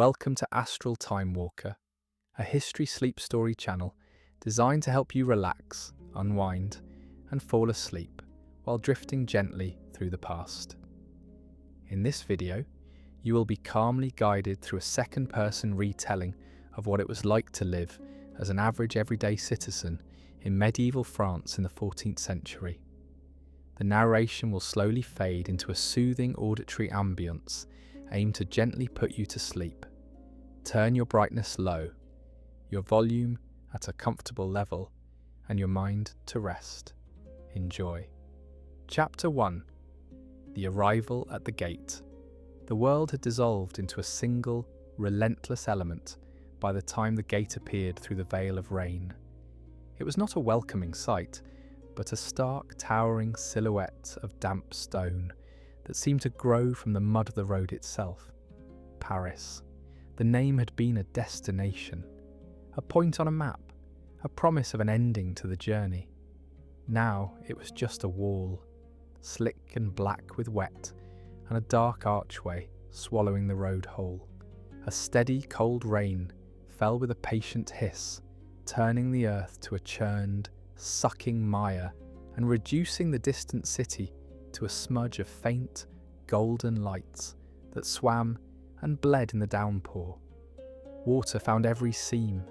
Welcome to Astral Time Walker, a history sleep story channel designed to help you relax, unwind, and fall asleep while drifting gently through the past. In this video, you will be calmly guided through a second-person retelling of what it was like to live as an average everyday citizen in medieval France in the 14th century. The narration will slowly fade into a soothing auditory ambience aimed to gently put you to sleep. Turn your brightness low, your volume at a comfortable level, and your mind to rest. Enjoy. Chapter 1. The Arrival at the Gate. The world had dissolved into a single, relentless element by the time the gate appeared through the veil of rain. It was not a welcoming sight, but a stark, towering silhouette of damp stone that seemed to grow from the mud of the road itself. Paris. The name had been a destination, a point on a map, a promise of an ending to the journey. Now it was just a wall, slick and black with wet, and a dark archway swallowing the road whole. A steady, cold rain fell with a patient hiss, turning the earth to a churned, sucking mire and reducing the distant city to a smudge of faint, golden lights that swam and bled in the downpour. Water found every seam.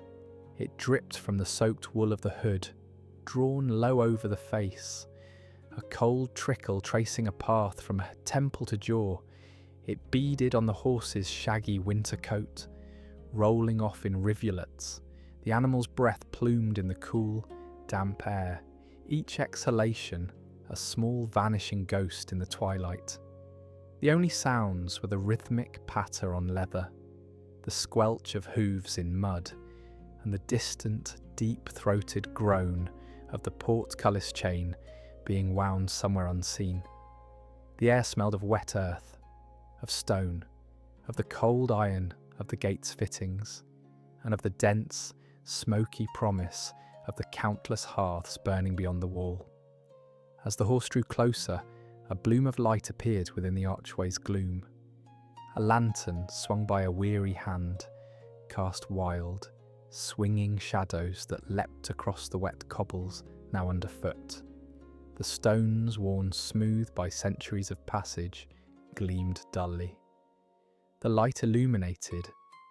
It dripped from the soaked wool of the hood, drawn low over the face, a cold trickle tracing a path from temple to jaw. It beaded on the horse's shaggy winter coat, rolling off in rivulets, the animal's breath plumed in the cool, damp air, each exhalation a small vanishing ghost in the twilight. The only sounds were the rhythmic patter on leather, the squelch of hooves in mud, and the distant, deep-throated groan of the portcullis chain being wound somewhere unseen. The air smelled of wet earth, of stone, of the cold iron of the gate's fittings, and of the dense, smoky promise of the countless hearths burning beyond the wall. As the horse drew closer, a bloom of light appeared within the archway's gloom. A lantern swung by a weary hand cast wild, swinging shadows that leapt across the wet cobbles now underfoot. The stones, worn smooth by centuries of passage, gleamed dully. The light illuminated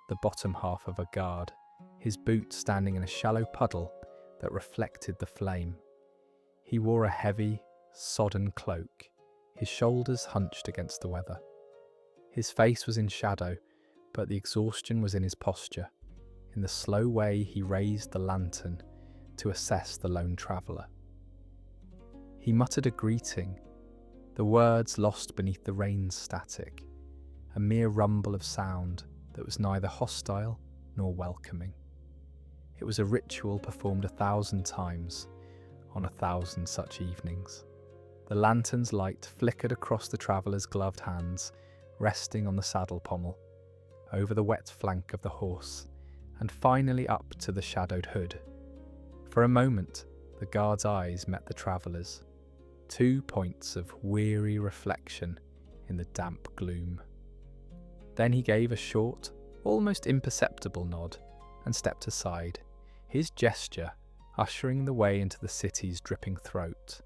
the bottom half of a guard, his boot standing in a shallow puddle that reflected the flame. He wore a heavy, sodden cloak, his shoulders hunched against the weather. His face was in shadow, but the exhaustion was in his posture, in the slow way he raised the lantern to assess the lone traveller. He muttered a greeting, the words lost beneath the rain's static, a mere rumble of sound that was neither hostile nor welcoming. It was a ritual performed 1,000 times on 1,000 such evenings. The lantern's light flickered across the traveller's gloved hands, resting on the saddle pommel, over the wet flank of the horse, and finally up to the shadowed hood. For a moment, the guard's eyes met the traveller's, 2 points of weary reflection in the damp gloom. Then he gave a short, almost imperceptible nod and stepped aside, his gesture ushering the way into the city's dripping throat.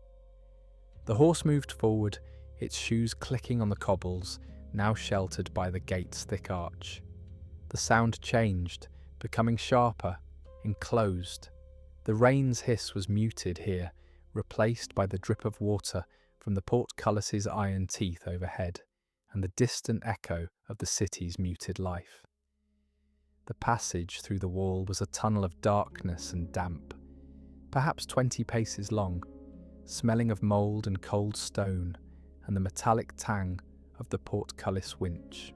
The horse moved forward, its shoes clicking on the cobbles, now sheltered by the gate's thick arch. The sound changed, becoming sharper, enclosed. The rain's hiss was muted here, replaced by the drip of water from the portcullis's iron teeth overhead, and the distant echo of the city's muted life. The passage through the wall was a tunnel of darkness and damp, perhaps 20 paces long, smelling of mould and cold stone and the metallic tang of the portcullis winch.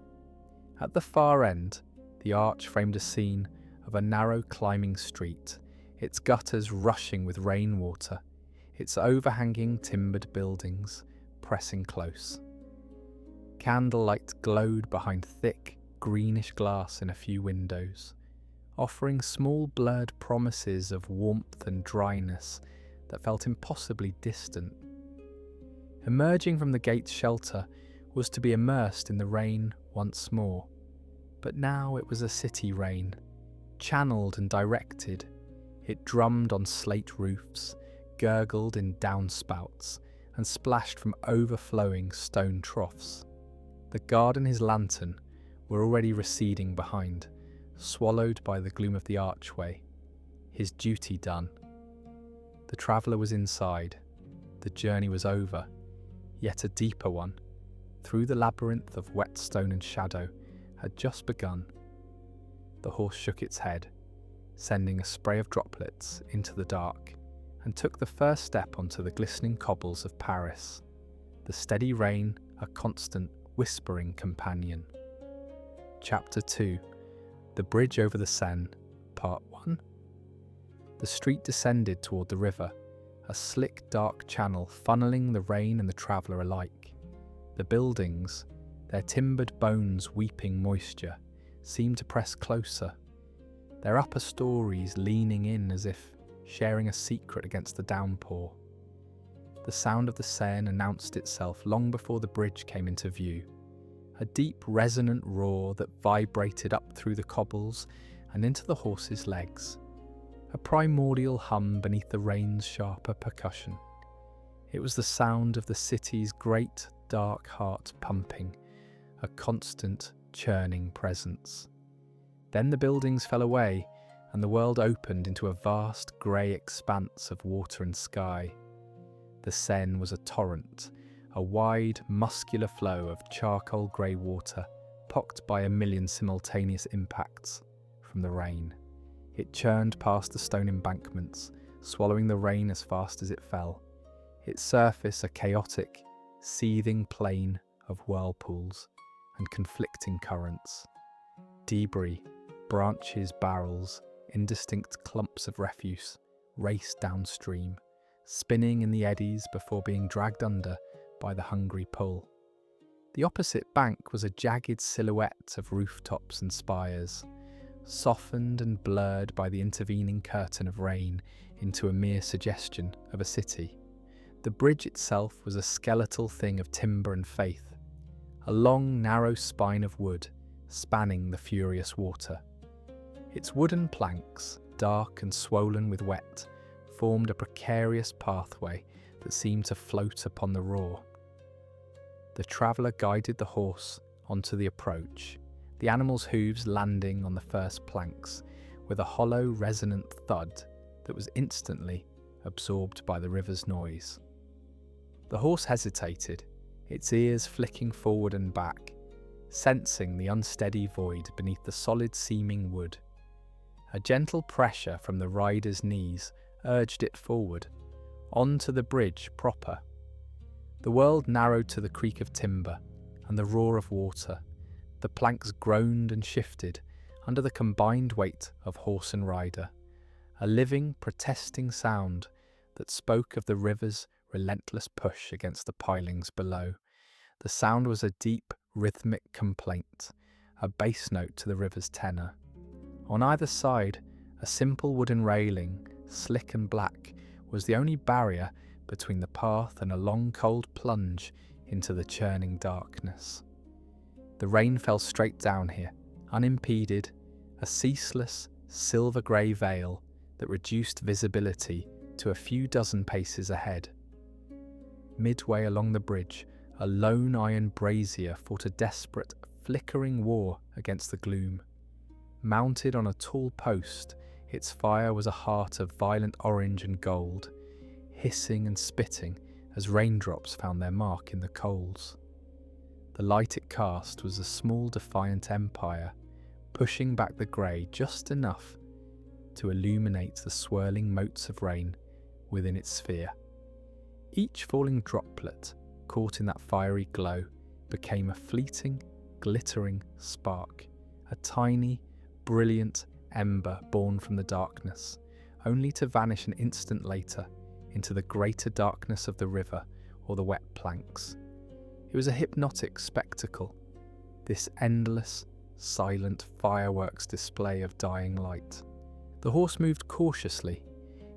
At the far end, the arch framed a scene of a narrow climbing street, its gutters rushing with rainwater, its overhanging timbered buildings pressing close. Candlelight glowed behind thick, greenish glass in a few windows, offering small blurred promises of warmth and dryness that felt impossibly distant. Emerging from the gate's shelter was to be immersed in the rain once more, But now it was a city rain, channeled and directed. It drummed on slate roofs, gurgled in downspouts, and splashed from overflowing stone troughs. The guard and his lantern were already receding behind, swallowed by the gloom of the archway. His duty done. The traveller was inside. The journey was over, yet a deeper one, through the labyrinth of wet stone and shadow, had just begun. The horse shook its head, sending a spray of droplets into the dark, and took the first step onto the glistening cobbles of Paris, the steady rain a constant whispering companion. Chapter 2. The Bridge over the Seine, Part 1. The street descended toward the river, a slick dark channel funneling the rain and the traveller alike. The buildings, their timbered bones weeping moisture, seemed to press closer, their upper stories leaning in as if sharing a secret against the downpour. The sound of the Seine announced itself long before the bridge came into view, a deep resonant roar that vibrated up through the cobbles and into the horse's legs, a primordial hum beneath the rain's sharper percussion. It was the sound of the city's great dark heart pumping, a constant churning presence. Then the buildings fell away, and the world opened into a vast grey expanse of water and sky. The Seine was a torrent, a wide, muscular flow of charcoal grey water, pocked by a million simultaneous impacts from the rain. It churned past the stone embankments, swallowing the rain as fast as it fell, its surface a chaotic, seething plain of whirlpools and conflicting currents. Debris, branches, barrels, indistinct clumps of refuse raced downstream, spinning in the eddies before being dragged under by the hungry pull. The opposite bank was a jagged silhouette of rooftops and spires, softened and blurred by the intervening curtain of rain into a mere suggestion of a city. The bridge itself was a skeletal thing of timber and faith, a long, narrow spine of wood spanning the furious water. Its wooden planks, dark and swollen with wet, formed a precarious pathway that seemed to float upon the roar. The traveller guided the horse onto the approach, the animal's hooves landing on the first planks with a hollow, resonant thud that was instantly absorbed by the river's noise. The horse hesitated, its ears flicking forward and back, sensing the unsteady void beneath the solid-seeming wood. A gentle pressure from the rider's knees urged it forward, onto the bridge proper. The world narrowed to the creak of timber and the roar of water. The planks groaned and shifted under the combined weight of horse and rider, a living, protesting sound that spoke of the river's relentless push against the pilings below. The sound was a deep, rhythmic complaint, a bass note to the river's tenor. On either side, a simple wooden railing, slick and black, was the only barrier between the path and a long, cold plunge into the churning darkness. The rain fell straight down here, unimpeded, a ceaseless, silver-grey veil that reduced visibility to a few dozen paces ahead. Midway along the bridge, a lone iron brazier fought a desperate, flickering war against the gloom. Mounted on a tall post, its fire was a heart of violent orange and gold, hissing and spitting as raindrops found their mark in the coals. The light it cast was a small defiant empire, pushing back the grey just enough to illuminate the swirling motes of rain within its sphere. Each falling droplet, caught in that fiery glow, became a fleeting, glittering spark, a tiny, brilliant ember born from the darkness, only to vanish an instant later into the greater darkness of the river or the wet planks. It was a hypnotic spectacle, this endless, silent fireworks display of dying light. The horse moved cautiously,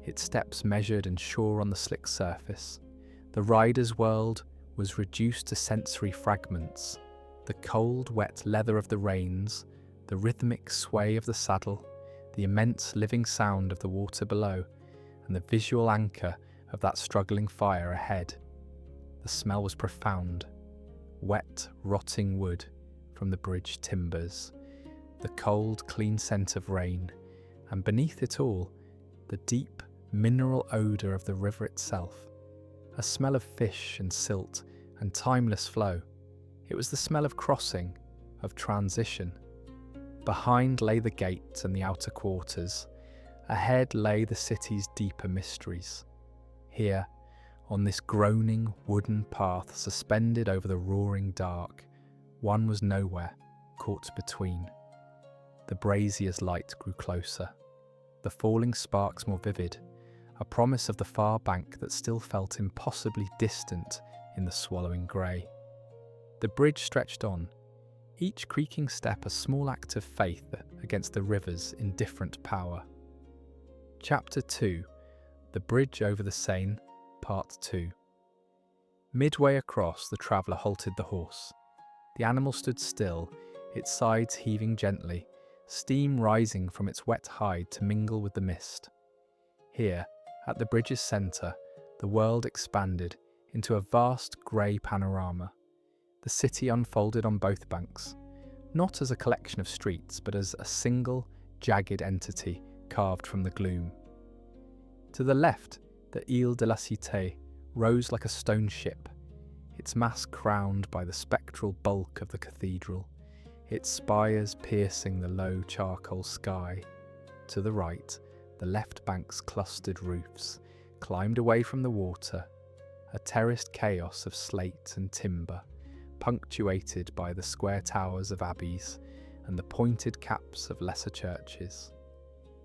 its steps measured and sure on the slick surface. The rider's world was reduced to sensory fragments, the cold, wet leather of the reins, the rhythmic sway of the saddle, the immense living sound of the water below, and the visual anchor of that struggling fire ahead. The smell was profound. Wet, rotting wood from the bridge timbers, the cold, clean scent of rain, and beneath it all, the deep, mineral odour of the river itself, a smell of fish and silt and timeless flow. It was the smell of crossing, of transition. Behind lay the gate and the outer quarters. Ahead lay the city's deeper mysteries. Here, on this groaning wooden path suspended over the roaring dark, one was nowhere, caught between. The brazier's light grew closer, the falling sparks more vivid, a promise of the far bank that still felt impossibly distant in the swallowing grey. The bridge stretched on, each creaking step a small act of faith against the river's indifferent power. Chapter 2. The Bridge over the Seine, Part 2. Midway across, the traveller halted the horse. The animal stood still, its sides heaving gently, steam rising from its wet hide to mingle with the mist. Here, at the bridge's centre, the world expanded into a vast grey panorama. The city unfolded on both banks, not as a collection of streets, but as a single, jagged entity carved from the gloom. To the left, the Île de la Cité rose like a stone ship, its mast crowned by the spectral bulk of the cathedral, its spires piercing the low charcoal sky. To the right, the left bank's clustered roofs climbed away from the water, a terraced chaos of slate and timber, punctuated by the square towers of abbeys and the pointed caps of lesser churches.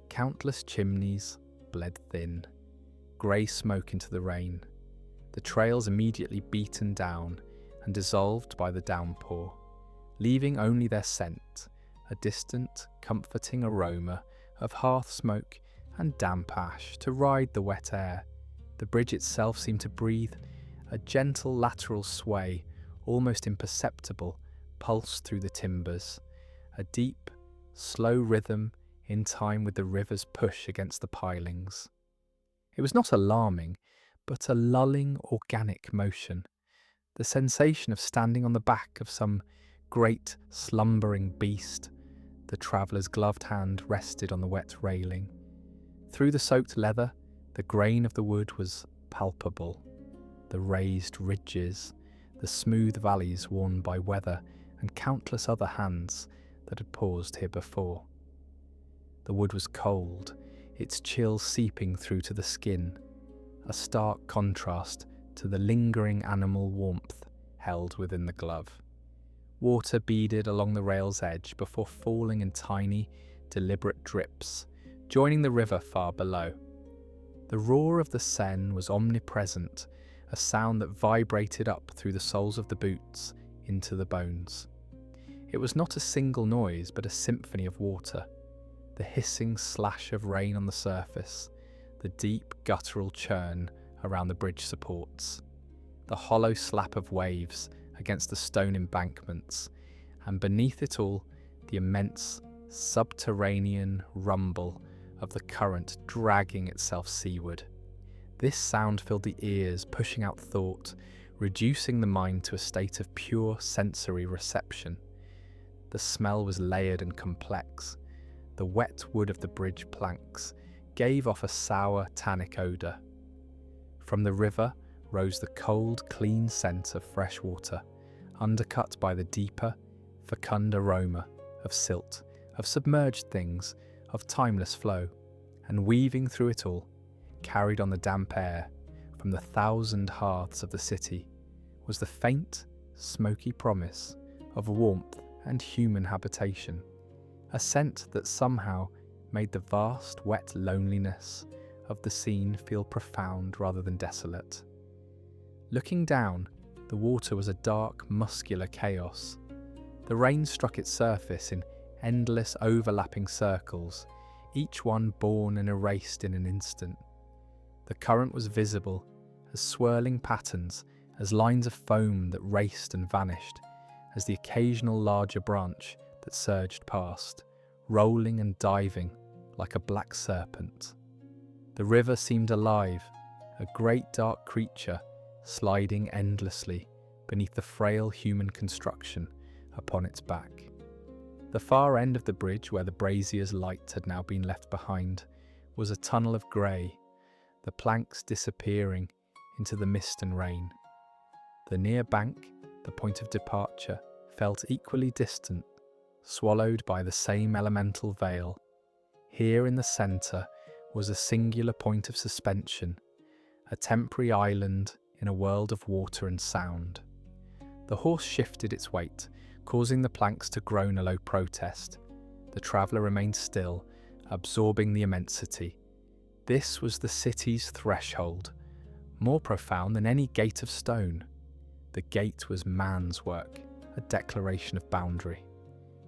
Countless chimneys bled thin, grey smoke into the rain, the trails immediately beaten down and dissolved by the downpour, leaving only their scent, a distant, comforting aroma of hearth smoke and damp ash to ride the wet air. The bridge itself seemed to breathe a gentle lateral sway, almost imperceptible, pulsed through the timbers, a deep, slow rhythm in time with the river's push against the pilings. It was not alarming, but a lulling, organic motion, the sensation of standing on the back of some great, slumbering beast. The traveller's gloved hand rested on the wet railing. Through the soaked leather, the grain of the wood was palpable, the raised ridges, the smooth valleys worn by weather and countless other hands that had paused here before. The wood was cold, its chill seeping through to the skin, a stark contrast to the lingering animal warmth held within the glove. Water beaded along the rail's edge before falling in tiny, deliberate drips, joining the river far below. The roar of the Seine was omnipresent, a sound that vibrated up through the soles of the boots into the bones. It was not a single noise, but a symphony of water, the hissing slash of rain on the surface, the deep guttural churn around the bridge supports, the hollow slap of waves against the stone embankments, and beneath it all, the immense subterranean rumble of the current dragging itself seaward. This sound filled the ears, pushing out thought, reducing the mind to a state of pure sensory reception. The smell was layered and complex. The wet wood of the bridge planks gave off a sour, tannic odour. From the river rose the cold, clean scent of fresh water, undercut by the deeper, fecund aroma of silt, of submerged things, of timeless flow, and weaving through it all, carried on the damp air from the thousand hearths of the city, was the faint, smoky promise of warmth and human habitation, a scent that somehow made the vast, wet loneliness of the scene feel profound rather than desolate. Looking down, the water was a dark, muscular chaos. The rain struck its surface in endless overlapping circles, each one born and erased in an instant. The current was visible as swirling patterns, as lines of foam that raced and vanished, as the occasional larger branch that surged past, rolling and diving like a black serpent. The river seemed alive, a great dark creature sliding endlessly beneath the frail human construction upon its back. The far end of the bridge, where the brazier's light had now been left behind, was a tunnel of grey, the planks disappearing into the mist and rain. The near bank, the point of departure, felt equally distant, swallowed by the same elemental veil. Here in the centre was a singular point of suspension, a temporary island in a world of water and sound. The horse shifted its weight, causing the planks to groan a low protest. The traveller remained still, absorbing the immensity. This was the city's threshold, more profound than any gate of stone. The gate was man's work, a declaration of boundary.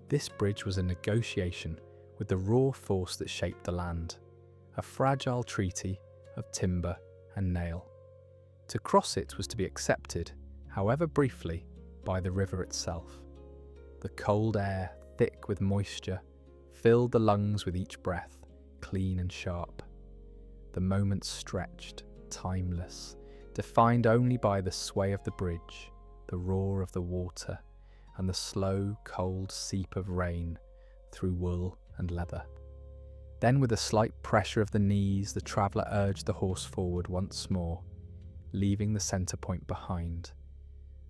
This bridge was a negotiation with the raw force that shaped the land, a fragile treaty of timber and nail. To cross it was to be accepted, however briefly, by the river itself. The cold air, thick with moisture, filled the lungs with each breath, clean and sharp. The moments stretched, timeless, defined only by the sway of the bridge, the roar of the water, and the slow, cold seep of rain through wool and leather. Then, with a slight pressure of the knees, the traveller urged the horse forward once more, leaving the centre point behind,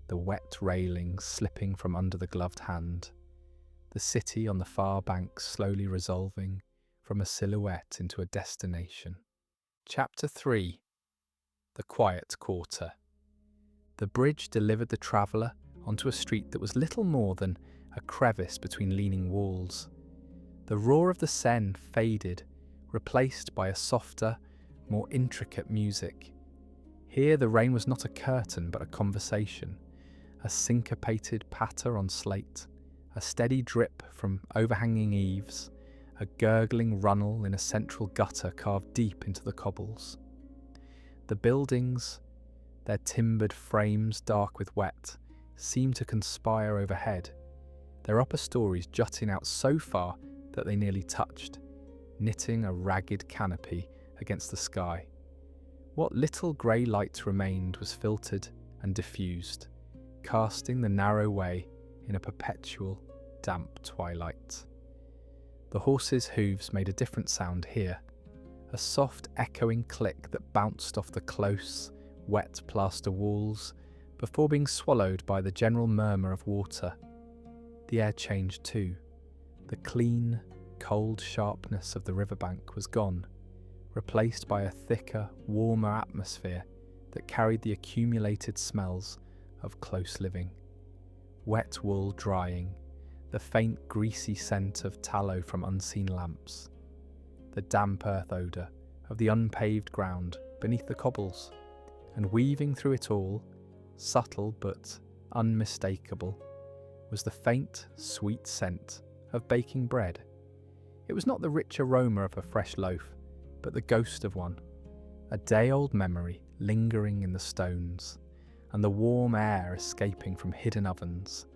the wet railings slipping from under the gloved hand, the city on the far bank slowly resolving from a silhouette into a destination. Chapter 3. The Quiet Quarter. The bridge delivered the traveller onto a street that was little more than a crevice between leaning walls. The roar of the Seine faded, replaced by a softer, more intricate music. Here the rain was not a curtain but a conversation, a syncopated patter on slate, a steady drip from overhanging eaves, a gurgling runnel in a central gutter carved deep into the cobbles. The buildings, their timbered frames dark with wet, seemed to conspire overhead, their upper stories jutting out so far that they nearly touched, knitting a ragged canopy against the sky. What little grey light remained was filtered and diffused, casting the narrow way in a perpetual, damp twilight. The horse's hooves made a different sound here, a soft echoing click that bounced off the close, wet plaster walls before being swallowed by the general murmur of water. The air changed too. The clean, cold sharpness of the riverbank was gone, replaced by a thicker, warmer atmosphere that carried the accumulated smells of close living. Wet wool drying, the faint greasy scent of tallow from unseen lamps, the damp earth odour of the unpaved ground beneath the cobbles, and weaving through it all, subtle but unmistakable, was the faint, sweet scent of baking bread. It was not the rich aroma of a fresh loaf, but the ghost of one, a day-old memory lingering in the stones, and the warm air escaping from hidden ovens,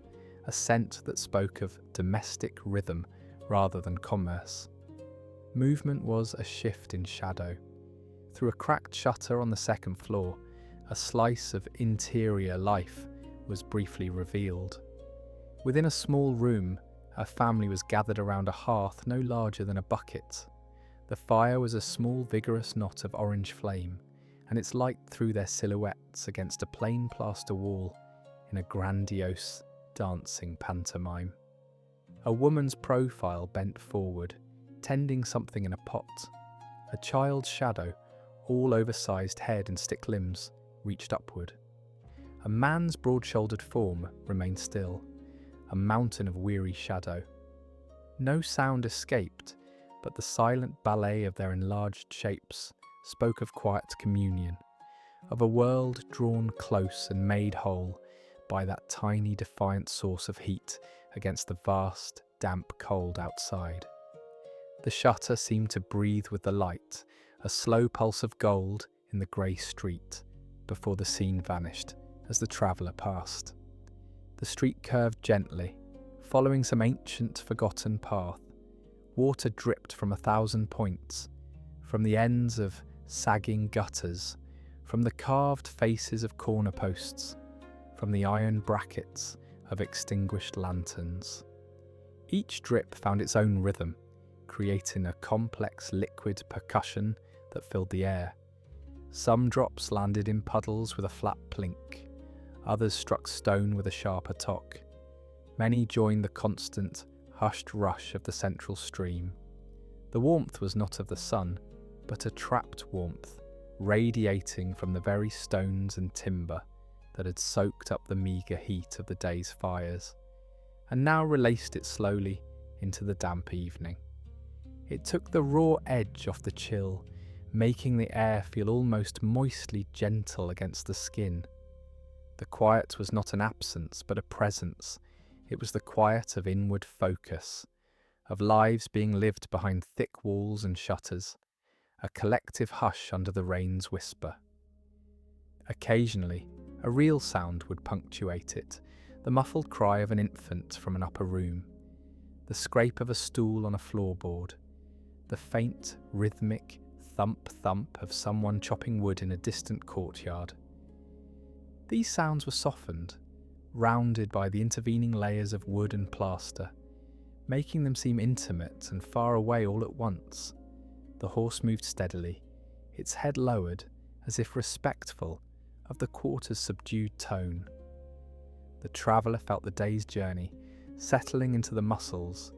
a scent that spoke of domestic rhythm rather than commerce. Movement was a shift in shadow. Through a cracked shutter on the second floor, a slice of interior life was briefly revealed. Within a small room, a family was gathered around a hearth no larger than a bucket. The fire was a small, vigorous knot of orange flame, and its light threw their silhouettes against a plain plaster wall in a grandiose, dancing pantomime. A woman's profile bent forward, tending something in a pot. A child's shadow, all oversized head and stick limbs, reached upward. A man's broad-shouldered form remained still, a mountain of weary shadow. No sound escaped, but the silent ballet of their enlarged shapes spoke of quiet communion, of a world drawn close and made whole by that tiny defiant source of heat against the vast, damp cold outside. The shutter seemed to breathe with the light, a slow pulse of gold in the grey street, before the scene vanished as the traveller passed. The street curved gently, Following some ancient, forgotten path, water dripped from 1,000 points, from the ends of sagging gutters, from the carved faces of corner posts, from the iron brackets of extinguished lanterns. Each drip found its own rhythm, creating a complex liquid percussion that filled the air. Some drops landed in puddles with a flat plink, others struck stone with a sharper tock. Many joined the constant, hushed rush of the central stream. The warmth was not of the sun, but a trapped warmth, radiating from the very stones and timber that had soaked up the meagre heat of the day's fires, and now released it slowly into the damp evening. It took the raw edge off the chill, making the air feel almost moistly gentle against the skin. The quiet was not an absence, but a presence. It was the quiet of inward focus, of lives being lived behind thick walls and shutters, a collective hush under the rain's whisper. Occasionally, a real sound would punctuate it, the muffled cry of an infant from an upper room, the scrape of a stool on a floorboard, the faint, rhythmic thump-thump of someone chopping wood in a distant courtyard. These sounds were softened, rounded by the intervening layers of wood and plaster, making them seem intimate and far away all at once. The horse moved steadily, its head lowered, as if respectful of the quarter's subdued tone. The traveller felt the day's journey settling into the muscles,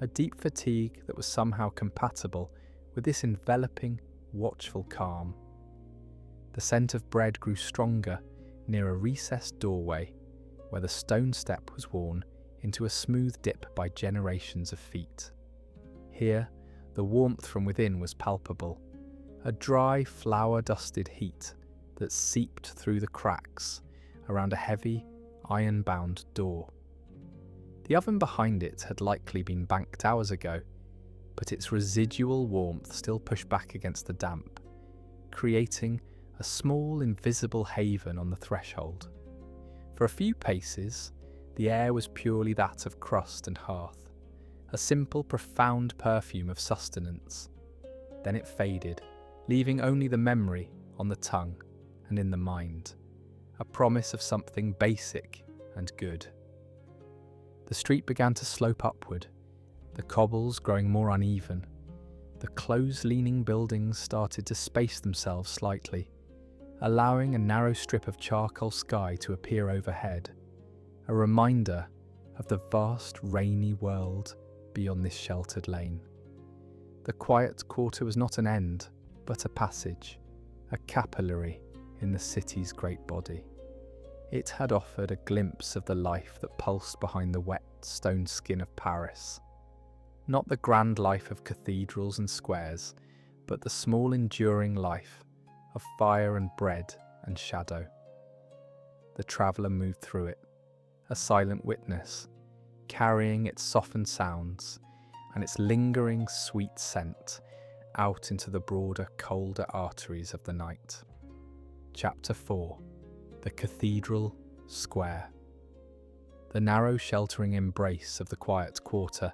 a deep fatigue that was somehow compatible with this enveloping, watchful calm. The scent of bread grew stronger near a recessed doorway where the stone step was worn into a smooth dip by generations of feet. Here, the warmth from within was palpable, a dry, flour-dusted heat that seeped through the cracks around a heavy, iron-bound door. The oven behind it had likely been banked hours ago, but its residual warmth still pushed back against the damp, creating a small, invisible haven on the threshold. For a few paces, the air was purely that of crust and hearth, a simple, profound perfume of sustenance. Then it faded, leaving only the memory on the tongue and in the mind, a promise of something basic and good. The street began to slope upward, the cobbles growing more uneven. The close-leaning buildings started to space themselves slightly, allowing a narrow strip of charcoal sky to appear overhead, a reminder of the vast rainy world beyond this sheltered lane. The quiet quarter was not an end, but a passage, a capillary in the city's great body. It had offered a glimpse of the life that pulsed behind the wet stone skin of Paris. Not the grand life of cathedrals and squares, but the small enduring life of fire and bread and shadow. The traveller moved through it, a silent witness, carrying its softened sounds and its lingering sweet scent out into the broader, colder arteries of the night. Chapter 4. The Cathedral Square. The narrow, sheltering embrace of the quiet quarter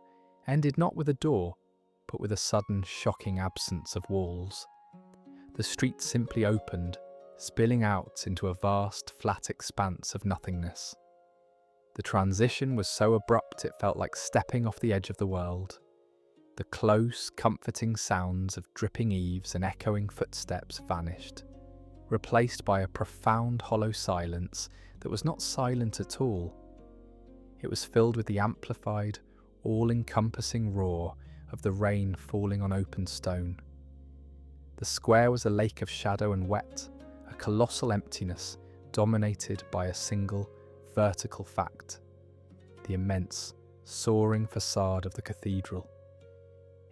ended not with a door, but with a sudden, shocking absence of walls. The street simply opened, spilling out into a vast, flat expanse of nothingness. The transition was so abrupt it felt like stepping off the edge of the world. The close, comforting sounds of dripping eaves and echoing footsteps vanished, replaced by a profound, hollow silence that was not silent at all. It was filled with the amplified, all-encompassing roar of the rain falling on open stone. The square was a lake of shadow and wet, a colossal emptiness dominated by a single, vertical fact: the immense, soaring facade of the cathedral.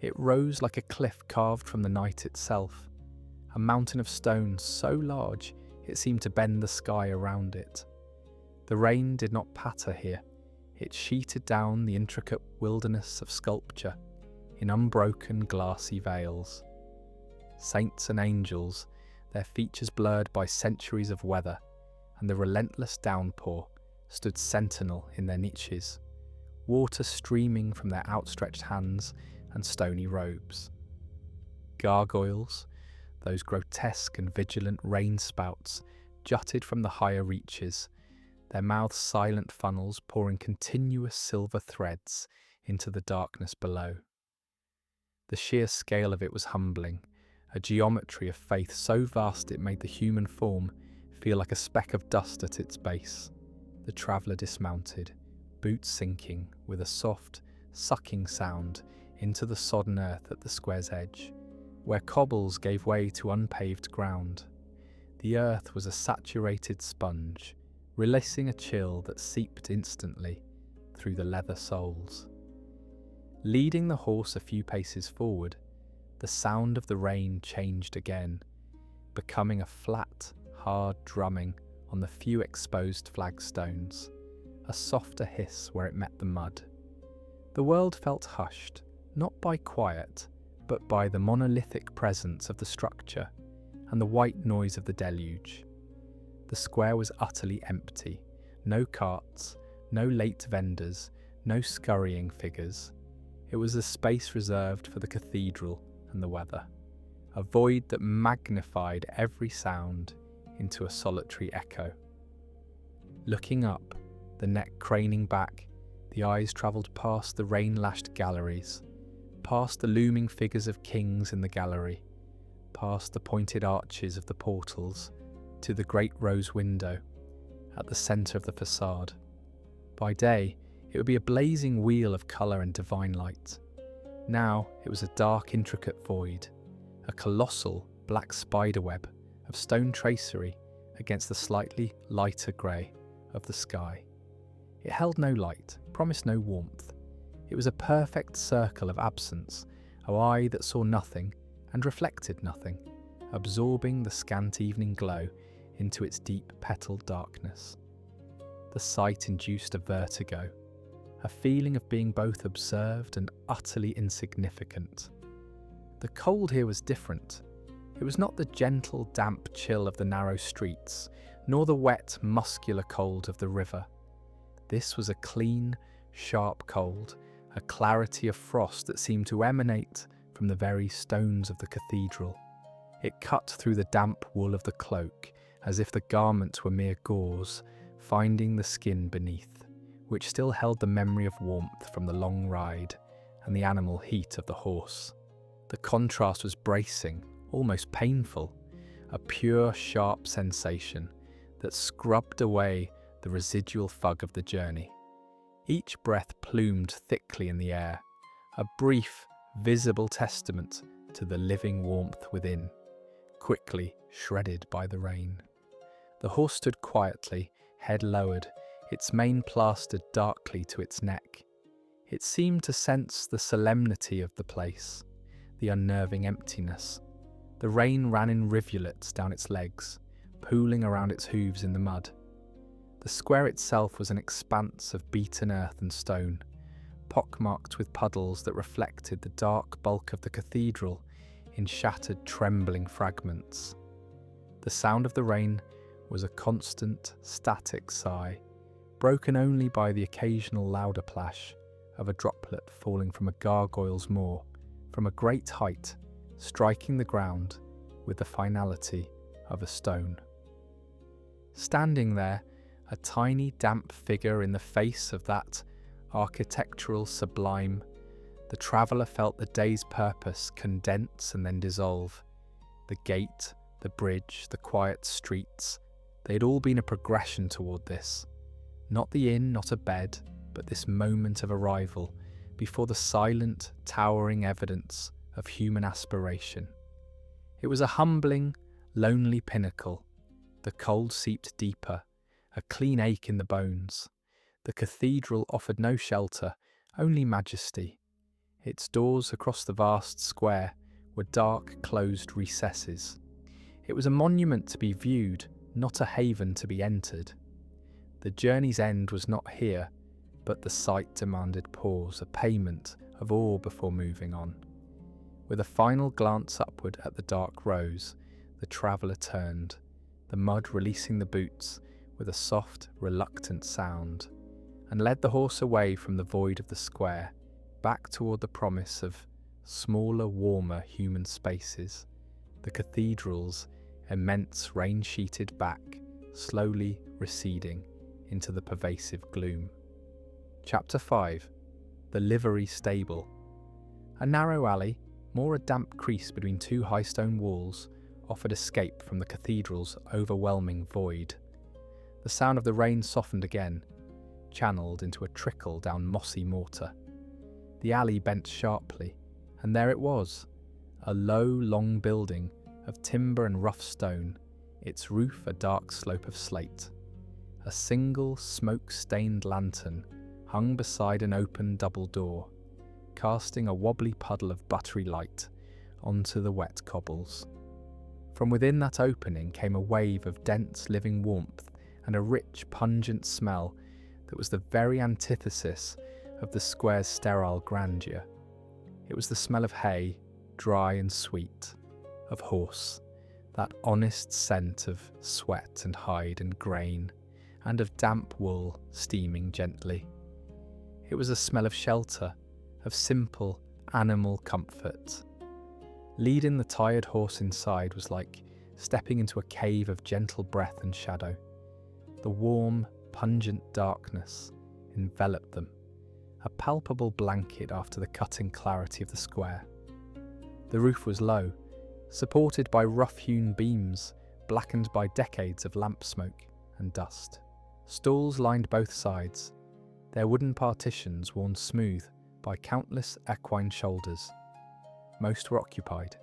It rose like a cliff carved from the night itself, a mountain of stone so large it seemed to bend the sky around it. The rain did not patter here, it sheeted down the intricate wilderness of sculpture in unbroken glassy veils. Saints and angels, their features blurred by centuries of weather and the relentless downpour, stood sentinel in their niches, water streaming from their outstretched hands and stony robes. Gargoyles, those grotesque and vigilant rain spouts, jutted from the higher reaches, their mouths silent funnels pouring continuous silver threads into the darkness below. The sheer scale of it was humbling, a geometry of faith so vast it made the human form feel like a speck of dust at its base. The traveller dismounted, boots sinking with a soft, sucking sound into the sodden earth at the square's edge, where cobbles gave way to unpaved ground. The earth was a saturated sponge, releasing a chill that seeped instantly through the leather soles. Leading the horse a few paces forward, the sound of the rain changed again, becoming a flat, hard drumming on the few exposed flagstones, a softer hiss where it met the mud. The world felt hushed, not by quiet, but by the monolithic presence of the structure and the white noise of the deluge. The square was utterly empty, no carts, no late vendors, no scurrying figures. It was a space reserved for the cathedral and the weather, a void that magnified every sound into a solitary echo. Looking up, the neck craning back, the eyes travelled past the rain-lashed galleries, past the looming figures of kings in the gallery, past the pointed arches of the portals, to the great rose window at the centre of the facade. By day, it would be a blazing wheel of colour and divine light. Now it was a dark, intricate void, a colossal black spiderweb of stone tracery against the slightly lighter grey of the sky. It held no light, promised no warmth. It was a perfect circle of absence, an eye that saw nothing and reflected nothing, absorbing the scant evening glow into its deep petaled darkness. The sight induced a vertigo, a feeling of being both observed and utterly insignificant. The cold here was different. It was not the gentle, damp chill of the narrow streets, nor the wet, muscular cold of the river. This was a clean, sharp cold, a clarity of frost that seemed to emanate from the very stones of the cathedral. It cut through the damp wool of the cloak, as if the garment were mere gauze, finding the skin beneath, which still held the memory of warmth from the long ride and the animal heat of the horse. The contrast was bracing, almost painful, a pure, sharp sensation that scrubbed away the residual fug of the journey. Each breath plumed thickly in the air, a brief, visible testament to the living warmth within, quickly shredded by the rain. The horse stood quietly, head lowered, its mane plastered darkly to its neck. It seemed to sense the solemnity of the place, the unnerving emptiness. The rain ran in rivulets down its legs, pooling around its hooves in the mud. The square itself was an expanse of beaten earth and stone, pockmarked with puddles that reflected the dark bulk of the cathedral in shattered, trembling fragments. The sound of the rain was a constant, static sigh, broken only by the occasional louder plash of a droplet falling from a gargoyle's maw, from a great height, striking the ground with the finality of a stone. Standing there, a tiny damp figure in the face of that architectural sublime, the traveller felt the day's purpose condense and then dissolve. The gate, the bridge, the quiet streets, they had all been a progression toward this. Not the inn, not a bed, but this moment of arrival before the silent, towering evidence of human aspiration. It was a humbling, lonely pinnacle. The cold seeped deeper, a clean ache in the bones. The cathedral offered no shelter, only majesty. Its doors across the vast square were dark, closed recesses. It was a monument to be viewed, not a haven to be entered. The journey's end was not here, but the sight demanded pause, a payment of awe before moving on. With a final glance upward at the dark rose, the traveller turned, the mud releasing the boots with a soft, reluctant sound, and led the horse away from the void of the square, back toward the promise of smaller, warmer human spaces, the cathedral's immense rain-sheeted back slowly receding into the pervasive gloom. Chapter 5. The Livery Stable. A narrow alley, more a damp crease between two high stone walls, offered escape from the cathedral's overwhelming void. The sound of the rain softened again, channeled into a trickle down mossy mortar. The alley bent sharply, and there it was, a low, long building of timber and rough stone, its roof a dark slope of slate. A single smoke-stained lantern hung beside an open double door, casting a wobbly puddle of buttery light onto the wet cobbles. From within that opening came a wave of dense living warmth and a rich, pungent smell that was the very antithesis of the square's sterile grandeur. It was the smell of hay, dry and sweet, of horse, that honest scent of sweat and hide and grain, and of damp wool steaming gently. It was a smell of shelter, of simple animal comfort. Leading the tired horse inside was like stepping into a cave of gentle breath and shadow. The warm, pungent darkness enveloped them, a palpable blanket after the cutting clarity of the square. The roof was low, supported by rough-hewn beams blackened by decades of lamp smoke and dust. Stalls lined both sides, their wooden partitions worn smooth by countless equine shoulders. Most were occupied.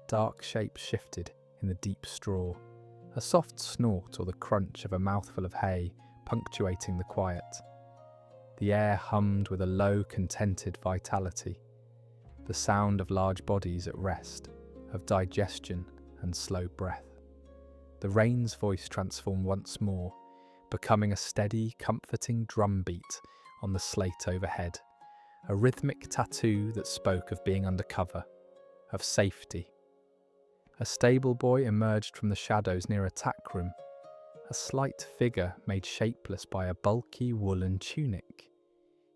Dark shapes shifted in the deep straw, a soft snort or the crunch of a mouthful of hay punctuating the quiet. The air hummed with a low, contented vitality, the sound of large bodies at rest, of digestion and slow breath. The rain's voice transformed once more, becoming a steady, comforting drumbeat on the slate overhead, a rhythmic tattoo that spoke of being undercover, of safety. A stable boy emerged from the shadows near a tack room, a slight figure made shapeless by a bulky woolen tunic.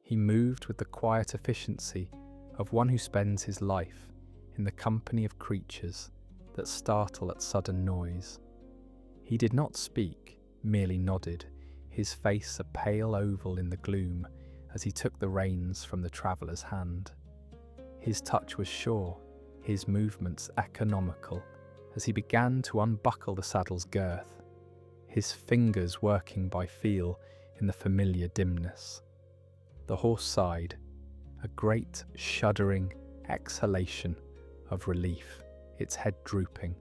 He moved with the quiet efficiency of one who spends his life in the company of creatures that startle at sudden noise. He did not speak, merely nodded, his face a pale oval in the gloom as he took the reins from the traveller's hand. His touch was sure, his movements economical, as he began to unbuckle the saddle's girth, his fingers working by feel in the familiar dimness. The horse sighed, a great shuddering exhalation of relief, its head drooping.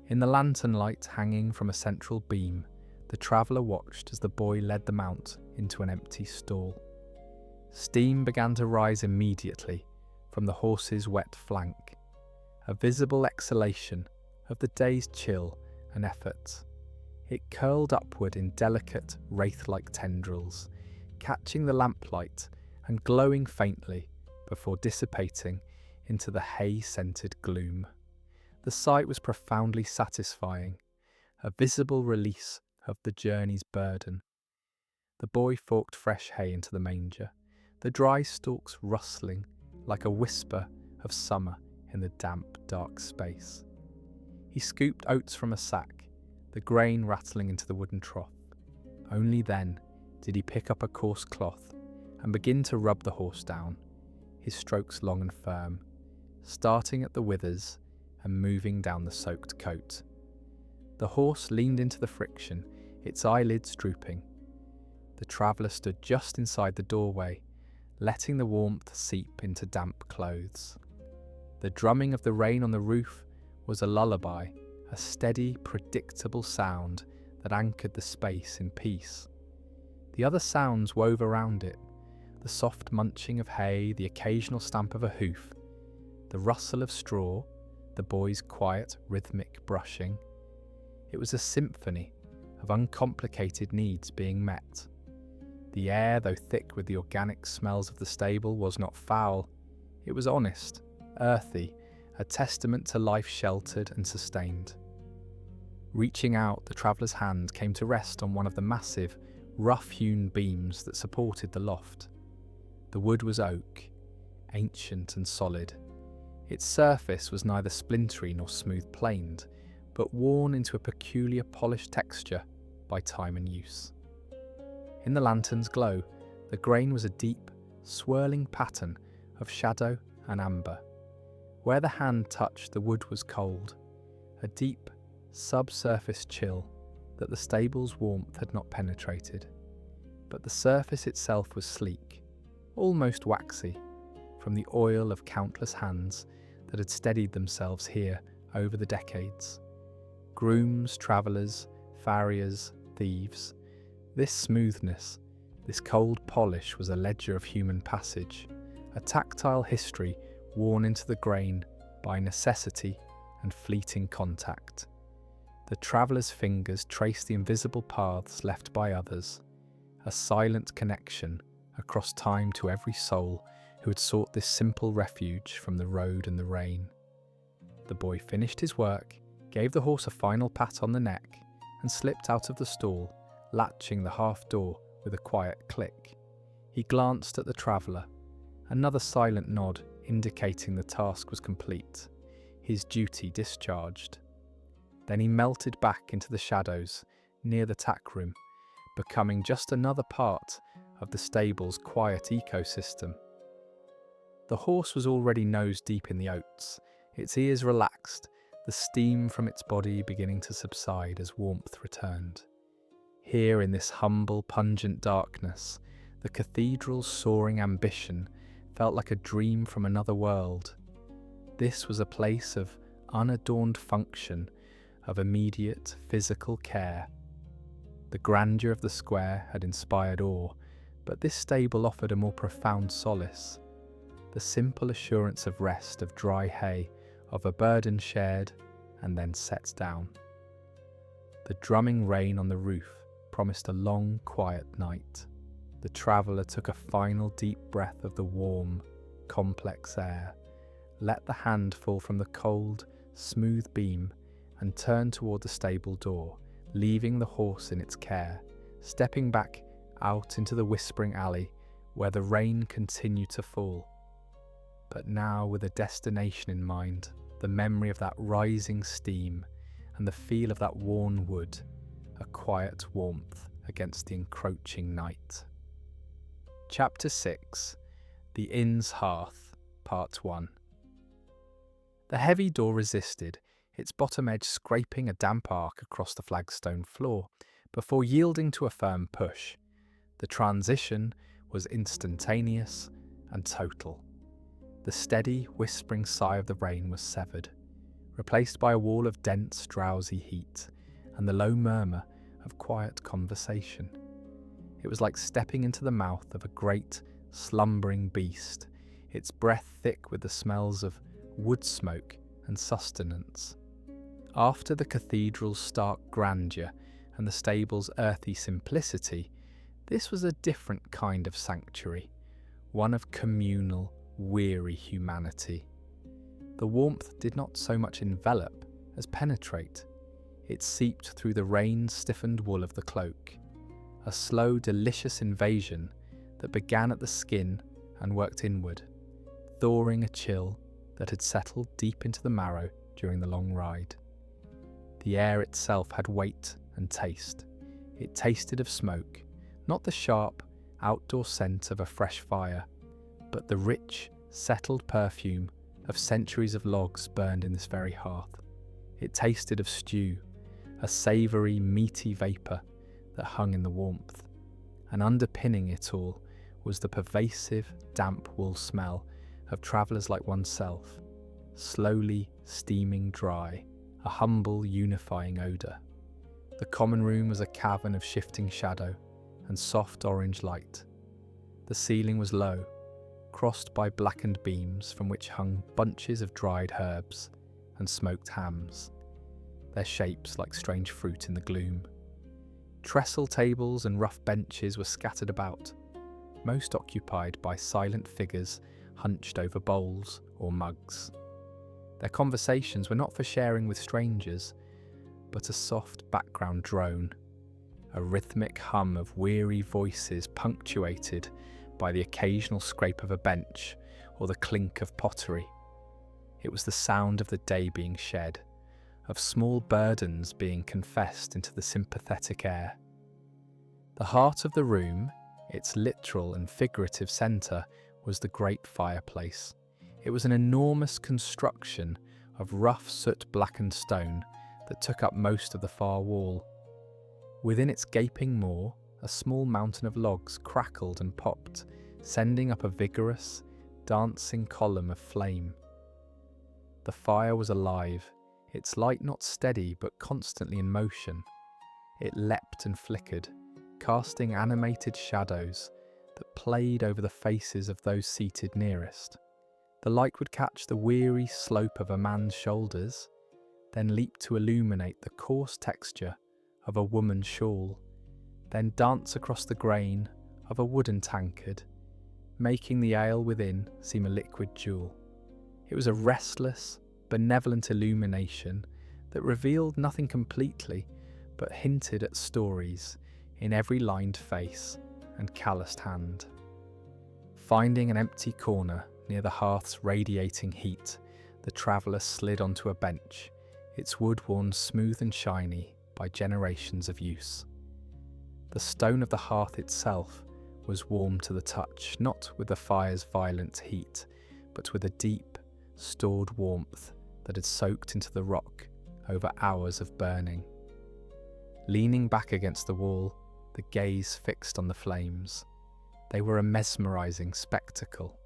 In the lantern light hanging from a central beam, the traveller watched as the boy led the mount into an empty stall. Steam began to rise immediately from the horse's wet flank, a visible exhalation of the day's chill and effort. It curled upward in delicate, wraith-like tendrils, catching the lamplight and glowing faintly before dissipating into the hay-scented gloom. The sight was profoundly satisfying, a visible release of the journey's burden. The boy forked fresh hay into the manger, the dry stalks rustling like a whisper of summer in the damp, dark space. He scooped oats from a sack, the grain rattling into the wooden trough. Only then did he pick up a coarse cloth and begin to rub the horse down, his strokes long and firm, starting at the withers and moving down the soaked coat. The horse leaned into the friction, its eyelids drooping. The traveller stood just inside the doorway, letting the warmth seep into damp clothes. The drumming of the rain on the roof was a lullaby, a steady, predictable sound that anchored the space in peace. The other sounds wove around it, the soft munching of hay, the occasional stamp of a hoof, the rustle of straw, the boy's quiet, rhythmic brushing. It was a symphony of uncomplicated needs being met. The air, though thick with the organic smells of the stable, was not foul. It was honest, earthy, a testament to life sheltered and sustained. Reaching out, the traveller's hand came to rest on one of the massive, rough-hewn beams that supported the loft. The wood was oak, ancient and solid. Its surface was neither splintery nor smooth-planed, but worn into a peculiar polished texture by time and use. In the lantern's glow, the grain was a deep, swirling pattern of shadow and amber. Where the hand touched, the wood was cold, a deep, subsurface chill that the stable's warmth had not penetrated. But the surface itself was sleek, almost waxy, from the oil of countless hands that had steadied themselves here over the decades. Grooms, travellers, farriers, thieves. This smoothness, this cold polish was a ledger of human passage, a tactile history worn into the grain by necessity and fleeting contact. The traveller's fingers traced the invisible paths left by others, a silent connection across time to every soul who had sought this simple refuge from the road and the rain. The boy finished his work, gave the horse a final pat on the neck, and slipped out of the stall, latching the half door with a quiet click. He glanced at the traveller, another silent nod indicating the task was complete, his duty discharged. Then he melted back into the shadows near the tack room, becoming just another part of the stable's quiet ecosystem. The horse was already nose deep in the oats, its ears relaxed, the steam from its body beginning to subside as warmth returned. Here in this humble, pungent darkness, the cathedral's soaring ambition felt like a dream from another world. This was a place of unadorned function, of immediate physical care. The grandeur of the square had inspired awe, but this stable offered a more profound solace. The simple assurance of rest, of dry hay, of a burden shared and then set down. The drumming rain on the roof promised a long, quiet night. The traveller took a final deep breath of the warm, complex air, let the hand fall from the cold, smooth beam, and turned toward the stable door, leaving the horse in its care, stepping back out into the whispering alley where the rain continued to fall. But now with a destination in mind, the memory of that rising steam and the feel of that worn wood, a quiet warmth against the encroaching night. Chapter 6. The Inn's Hearth, Part 1. The heavy door resisted, its bottom edge scraping a damp arc across the flagstone floor, before yielding to a firm push. The transition was instantaneous and total. The steady, whispering sigh of the rain was severed, replaced by a wall of dense, drowsy heat, and the low murmur of quiet conversation. It was like stepping into the mouth of a great, slumbering beast, its breath thick with the smells of wood smoke and sustenance. After the cathedral's stark grandeur and the stable's earthy simplicity, this was a different kind of sanctuary, one of communal, weary humanity. The warmth did not so much envelop as penetrate. It seeped through the rain-stiffened wool of the cloak, a slow, delicious invasion that began at the skin and worked inward, thawing a chill that had settled deep into the marrow during the long ride. The air itself had weight and taste. It tasted of smoke, not the sharp, outdoor scent of a fresh fire, but the rich, settled perfume of centuries of logs burned in this very hearth. It tasted of stew, a savoury, meaty vapour that hung in the warmth, and underpinning it all was the pervasive, damp wool smell of travellers like oneself, slowly steaming dry, a humble, unifying odour. The common room was a cavern of shifting shadow and soft orange light. The ceiling was low, crossed by blackened beams from which hung bunches of dried herbs and smoked hams, their shapes like strange fruit in the gloom. Trestle tables and rough benches were scattered about, most occupied by silent figures hunched over bowls or mugs. Their conversations were not for sharing with strangers, but a soft background drone, a rhythmic hum of weary voices punctuated by the occasional scrape of a bench or the clink of pottery. It was the sound of the day being shed, of small burdens being confessed into the sympathetic air. The heart of the room, its literal and figurative centre, was the great fireplace. It was an enormous construction of rough soot-blackened stone that took up most of the far wall. Within its gaping maw, a small mountain of logs crackled and popped, sending up a vigorous, dancing column of flame. The fire was alive, its light not steady but constantly in motion. It leapt and flickered, casting animated shadows that played over the faces of those seated nearest. The light would catch the weary slope of a man's shoulders, then leap to illuminate the coarse texture of a woman's shawl, then dance across the grain of a wooden tankard, making the ale within seem a liquid jewel. It was a restless, benevolent illumination that revealed nothing completely, but hinted at stories in every lined face and calloused hand. Finding an empty corner near the hearth's radiating heat, the traveller slid onto a bench, its wood worn smooth and shiny by generations of use. The stone of the hearth itself was warm to the touch, not with the fire's violent heat, but with a deep, stored warmth that had soaked into the rock over hours of burning. Leaning back against the wall, the gaze fixed on the flames. They were a mesmerising spectacle.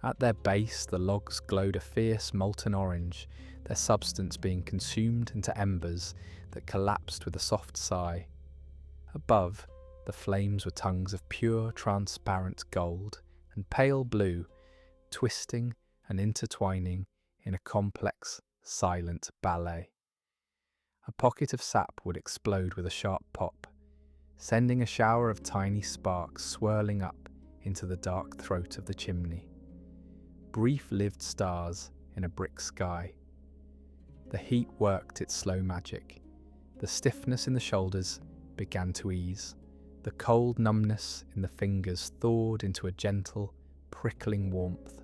At their base, the logs glowed a fierce molten orange, their substance being consumed into embers that collapsed with a soft sigh. Above, the flames were tongues of pure, transparent gold and pale blue, twisting and intertwining in a complex, silent ballet. A pocket of sap would explode with a sharp pop, sending a shower of tiny sparks swirling up into the dark throat of the chimney. Brief-lived stars in a brick sky. The heat worked its slow magic. The stiffness in the shoulders began to ease. The cold numbness in the fingers thawed into a gentle, prickling warmth.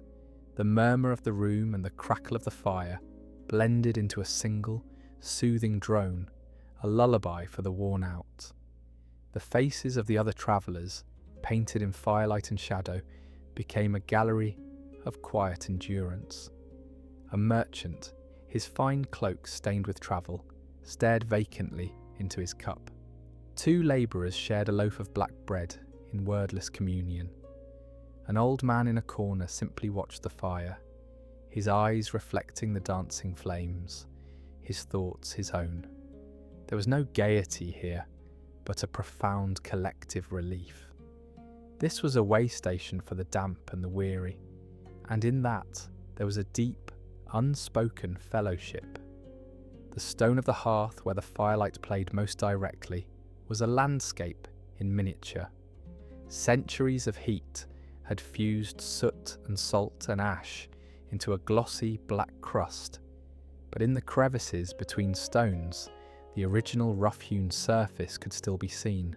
The murmur of the room and the crackle of the fire blended into a single, soothing drone, a lullaby for the worn out. The faces of the other travellers, painted in firelight and shadow, became a gallery of quiet endurance. A merchant, his fine cloak stained with travel, stared vacantly into his cup. Two labourers shared a loaf of black bread in wordless communion. An old man in a corner simply watched the fire, his eyes reflecting the dancing flames, his thoughts his own. There was no gaiety here, but a profound collective relief. This was a way station for the damp and the weary, and in that there was a deep, unspoken fellowship. The stone of the hearth where the firelight played most directly was a landscape in miniature. Centuries of heat had fused soot and salt and ash into a glossy black crust, but in the crevices between stones, the original rough-hewn surface could still be seen.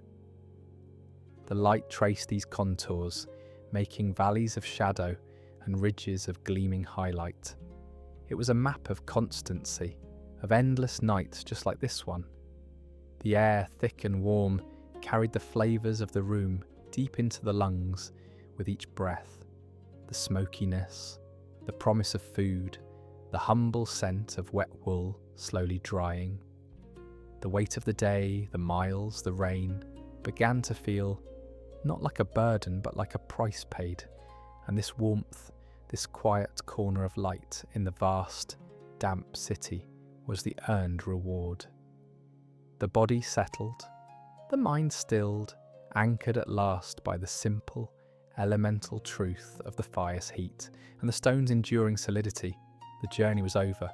The light traced these contours, making valleys of shadow and ridges of gleaming highlight. It was a map of constancy, of endless nights just like this one. The air, thick and warm, carried the flavours of the room deep into the lungs with each breath. The smokiness, the promise of food, the humble scent of wet wool slowly drying. The weight of the day, the miles, the rain, began to feel not like a burden but like a price paid, and this warmth, this quiet corner of light in the vast, damp city was the earned reward. The body settled, the mind stilled, anchored at last by the simple, elemental truth of the fire's heat and the stone's enduring solidity. The journey was over.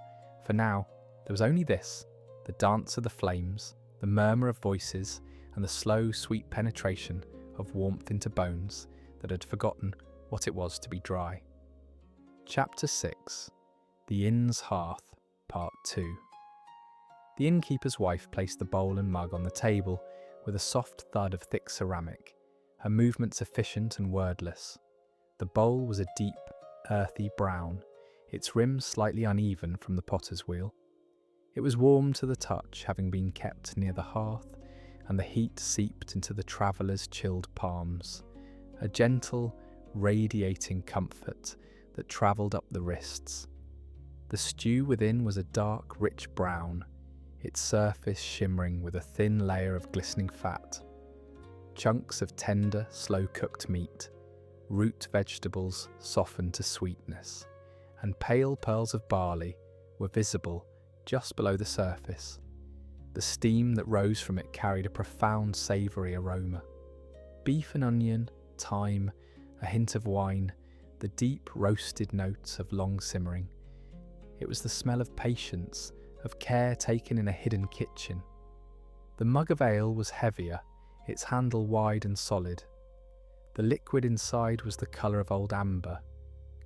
For now, there was only this: the dance of the flames, the murmur of voices, and the slow, sweet penetration of warmth into bones that had forgotten what it was to be dry. Chapter 6. The Inn's Hearth, Part 2. The innkeeper's wife placed the bowl and mug on the table with a soft thud of thick ceramic, her movements efficient and wordless. The bowl was a deep, earthy brown, its rim slightly uneven from the potter's wheel. It was warm to the touch, having been kept near the hearth, and the heat seeped into the traveller's chilled palms, a gentle, radiating comfort that travelled up the wrists. The stew within was a dark, rich brown, its surface shimmering with a thin layer of glistening fat. Chunks of tender, slow-cooked meat, root vegetables softened to sweetness, and pale pearls of barley were visible just below the surface. The steam that rose from it carried a profound savoury aroma. Beef and onion, thyme, a hint of wine, the deep roasted notes of long simmering. It was the smell of patience, of care taken in a hidden kitchen. The mug of ale was heavier, its handle wide and solid. The liquid inside was the colour of old amber,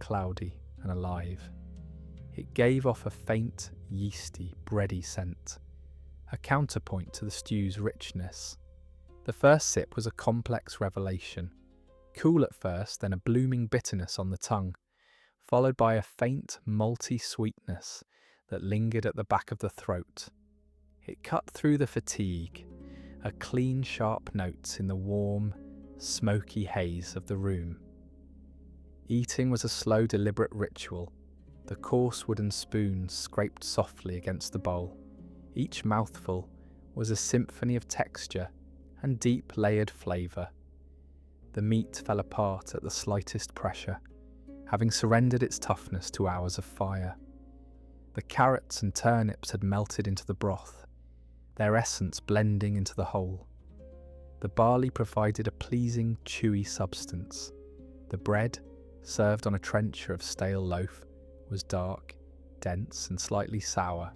cloudy and alive. It gave off a faint, yeasty, bready scent, a counterpoint to the stew's richness. The first sip was a complex revelation, cool at first, then a blooming bitterness on the tongue, followed by a faint, malty sweetness that lingered at the back of the throat. It cut through the fatigue, a clean, sharp note in the warm, smoky haze of the room. Eating was a slow, deliberate ritual. The coarse wooden spoon scraped softly against the bowl. Each mouthful was a symphony of texture and deep, layered flavour. The meat fell apart at the slightest pressure, having surrendered its toughness to hours of fire. The carrots and turnips had melted into the broth, their essence blending into the whole. The barley provided a pleasing, chewy substance. The bread, served on a trencher of stale loaf, was dark, dense and slightly sour.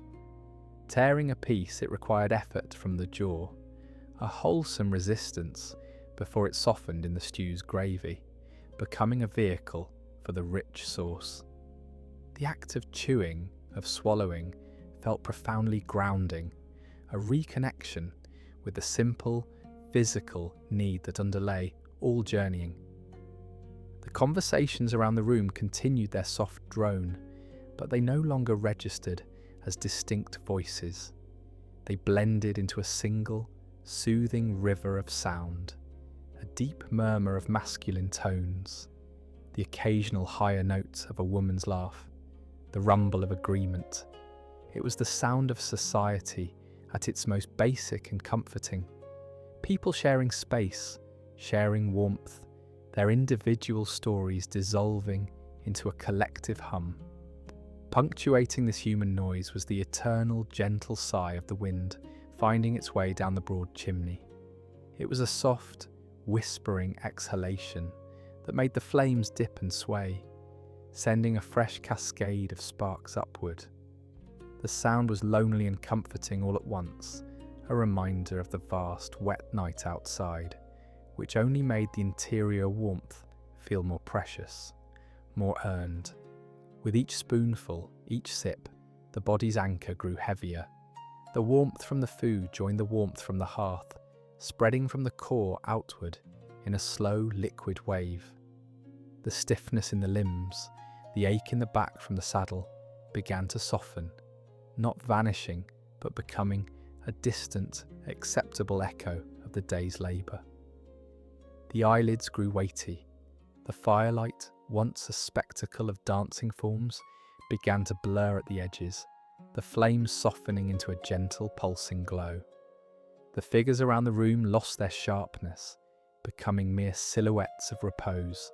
Tearing a piece, it required effort from the jaw, a wholesome resistance before it softened in the stew's gravy, becoming a vehicle for the rich sauce. The act of chewing, of swallowing, felt profoundly grounding, a reconnection with the simple, physical need that underlay all journeying. The conversations around the room continued their soft drone, but they no longer registered as distinct voices. They blended into a single, soothing river of sound, a deep murmur of masculine tones, the occasional higher note of a woman's laugh, the rumble of agreement. It was the sound of society at its most basic and comforting. People sharing space, sharing warmth, their individual stories dissolving into a collective hum. Punctuating this human noise was the eternal, gentle sigh of the wind finding its way down the broad chimney. It was a soft, whispering exhalation that made the flames dip and sway, sending a fresh cascade of sparks upward. The sound was lonely and comforting all at once, a reminder of the vast, wet night outside, which only made the interior warmth feel more precious, more earned. With each spoonful, each sip, the body's anchor grew heavier. The warmth from the food joined the warmth from the hearth, spreading from the core outward in a slow, liquid wave. The stiffness in the limbs, the ache in the back from the saddle, began to soften, not vanishing, but becoming a distant, acceptable echo of the day's labour. The eyelids grew weighty. The firelight, once a spectacle of dancing forms, began to blur at the edges, the flames softening into a gentle, pulsing glow. The figures around the room lost their sharpness, becoming mere silhouettes of repose.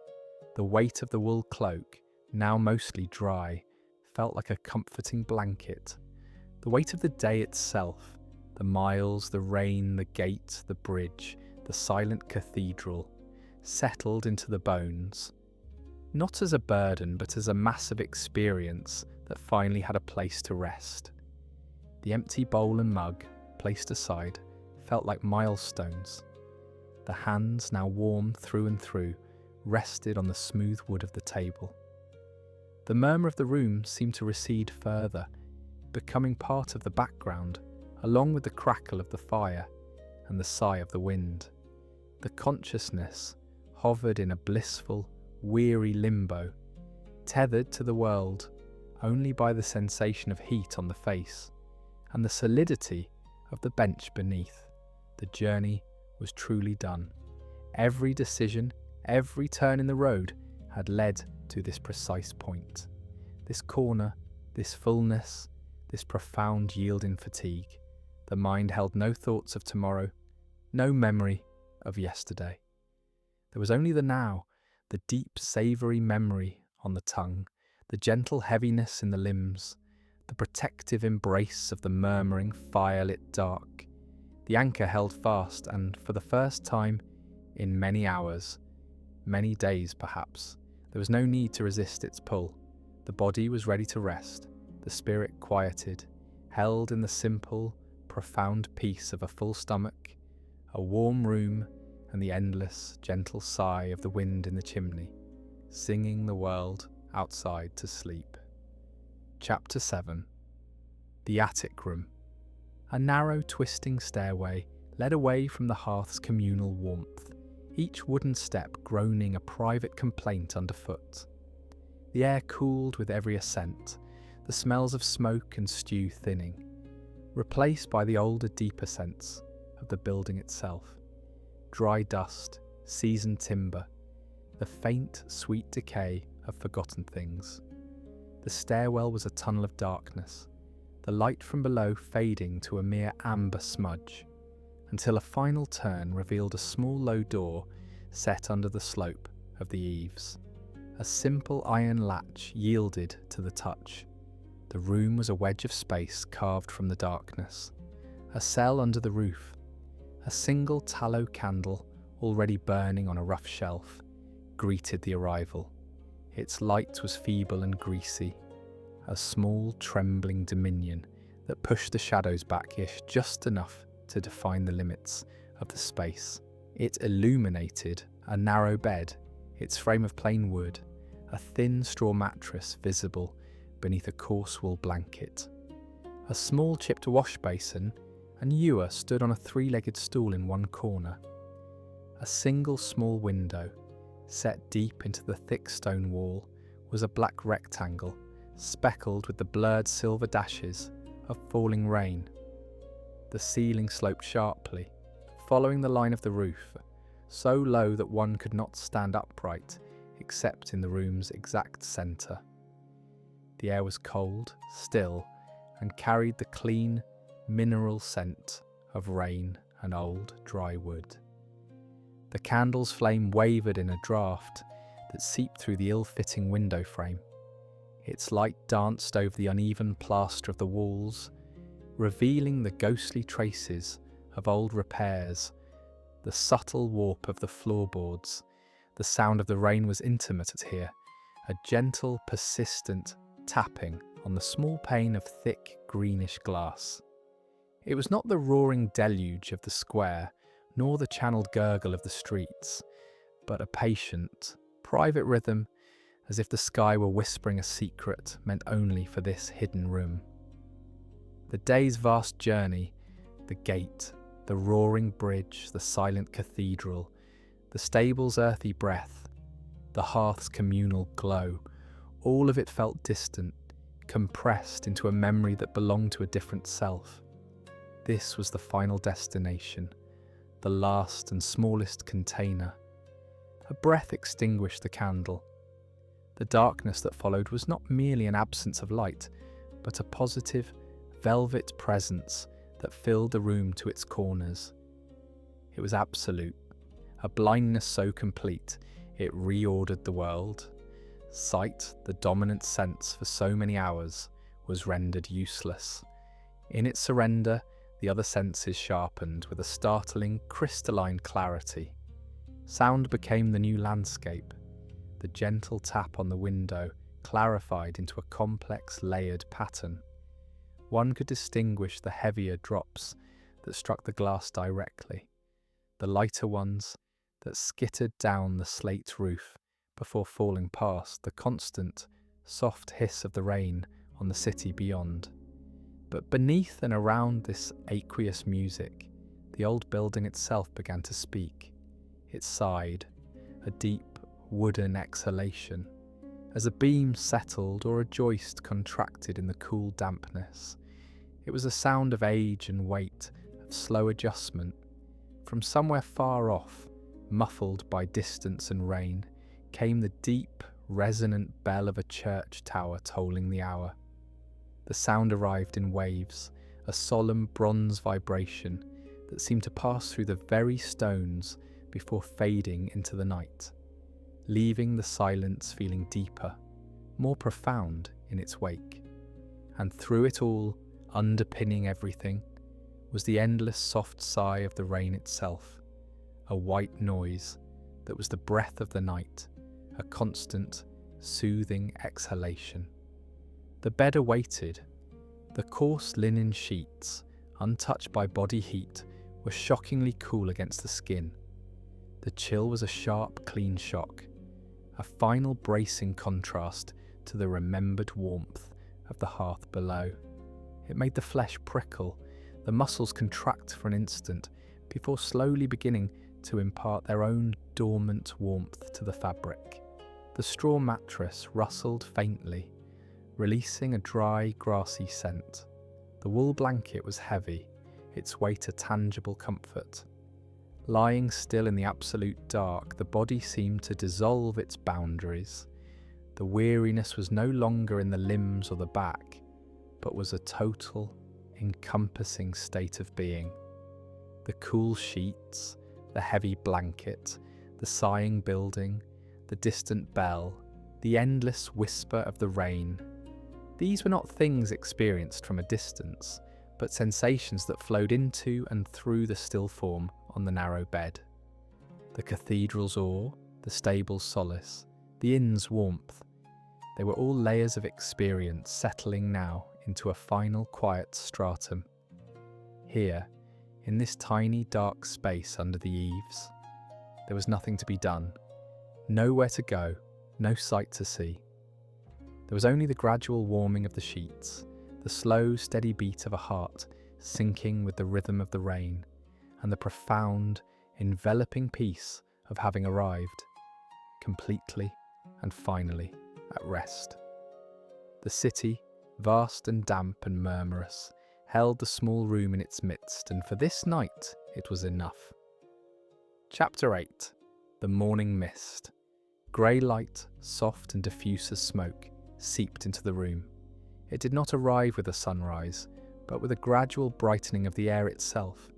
The weight of the wool cloak, now mostly dry, felt like a comforting blanket. The weight of the day itself, the miles, the rain, the gate, the bridge, the silent cathedral, settled into the bones, not as a burden but as a massive experience that finally had a place to rest. The empty bowl and mug, placed aside, felt like milestones. The hands, now warm through and through, rested on the smooth wood of the table. The murmur of the room seemed to recede further, becoming part of the background, along with the crackle of the fire, and the sigh of the wind. The consciousness hovered in a blissful, weary limbo, tethered to the world only by the sensation of heat on the face and the solidity of the bench beneath. The journey was truly done. Every decision, every turn in the road had led to this precise point. This corner, this fullness, this profound yield in fatigue. The mind held no thoughts of tomorrow, no memory of yesterday. There was only the now, the deep, savoury memory on the tongue, the gentle heaviness in the limbs, the protective embrace of the murmuring, fire-lit dark. The anchor held fast, and for the first time in many hours, many days perhaps, there was no need to resist its pull. The body was ready to rest, the spirit quieted, held in the simple, profound peace of a full stomach, a warm room, and the endless, gentle sigh of the wind in the chimney, singing the world outside to sleep. Chapter 7. The Attic Room. A narrow, twisting stairway led away from the hearth's communal warmth, each wooden step groaning a private complaint underfoot. The air cooled with every ascent, the smells of smoke and stew thinning, replaced by the older, deeper scents of the building itself. Dry dust, seasoned timber, the faint, sweet decay of forgotten things. The stairwell was a tunnel of darkness, the light from below fading to a mere amber smudge, until a final turn revealed a small low door set under the slope of the eaves. A simple iron latch yielded to the touch. The room was a wedge of space carved from the darkness, a cell under the roof. A single tallow candle, already burning on a rough shelf, greeted the arrival. Its light was feeble and greasy, a small, trembling dominion that pushed the shadows back just enough to define the limits of the space. It illuminated a narrow bed, its frame of plain wood, a thin straw mattress visible beneath a coarse wool blanket. A small chipped wash basin and ewer stood on a three-legged stool in one corner. A single small window, set deep into the thick stone wall, was a black rectangle, speckled with the blurred silver dashes of falling rain. The ceiling sloped sharply, following the line of the roof, so low that one could not stand upright except in the room's exact centre. The air was cold, still, and carried the clean, mineral scent of rain and old dry wood. The candle's flame wavered in a draught that seeped through the ill-fitting window frame. Its light danced over the uneven plaster of the walls, revealing the ghostly traces of old repairs, the subtle warp of the floorboards. The sound of the rain was intimate here, a gentle, persistent tapping on the small pane of thick, greenish glass. It was not the roaring deluge of the square, nor the channeled gurgle of the streets, but a patient, private rhythm, as if the sky were whispering a secret meant only for this hidden room. The day's vast journey, the gate, the roaring bridge, the silent cathedral, the stable's earthy breath, the hearth's communal glow, all of it felt distant, compressed into a memory that belonged to a different self. This was the final destination, the last and smallest container. A breath extinguished the candle. The darkness that followed was not merely an absence of light, but a positive, velvet presence that filled the room to its corners. It was absolute, a blindness so complete it reordered the world. Sight, the dominant sense for so many hours, was rendered useless. In its surrender, the other senses sharpened with a startling, crystalline clarity. Sound became the new landscape. The gentle tap on the window clarified into a complex, layered pattern. One could distinguish the heavier drops that struck the glass directly, the lighter ones that skittered down the slate roof before falling past the constant, soft hiss of the rain on the city beyond. But beneath and around this aqueous music, the old building itself began to speak. It sighed, a deep, wooden exhalation, as a beam settled or a joist contracted in the cool dampness. It was a sound of age and weight, of slow adjustment. From somewhere far off, muffled by distance and rain, came the deep, resonant bell of a church tower tolling the hour. The sound arrived in waves, a solemn bronze vibration that seemed to pass through the very stones before fading into the night, leaving the silence feeling deeper, more profound in its wake. And through it all, underpinning everything, was the endless soft sigh of the rain itself, a white noise that was the breath of the night, a constant, soothing exhalation. The bed awaited. The coarse linen sheets, untouched by body heat, were shockingly cool against the skin. The chill was a sharp, clean shock, a final bracing contrast to the remembered warmth of the hearth below. It made the flesh prickle, the muscles contract for an instant, before slowly beginning to impart their own dormant warmth to the fabric. The straw mattress rustled faintly, releasing a dry, grassy scent. The wool blanket was heavy, its weight a tangible comfort. Lying still in the absolute dark, the body seemed to dissolve its boundaries. The weariness was no longer in the limbs or the back, but was a total, encompassing state of being. The cool sheets, the heavy blanket, the sighing building, the distant bell, the endless whisper of the rain. These were not things experienced from a distance, but sensations that flowed into and through the still form on the narrow bed. The cathedral's awe, the stable's solace, the inn's warmth, they were all layers of experience settling now into a final quiet stratum. Here, in this tiny dark space under the eaves, there was nothing to be done, nowhere to go, no sight to see. There was only the gradual warming of the sheets, the slow, steady beat of a heart syncing with the rhythm of the rain, and the profound, enveloping peace of having arrived, completely and finally, at rest. The city, vast and damp and murmurous, held the small room in its midst, and for this night it was enough. Chapter 8. The Morning Mist. Grey light, soft and diffuse as smoke, seeped into the room. It did not arrive with the sunrise, but with a gradual brightening of the air itself,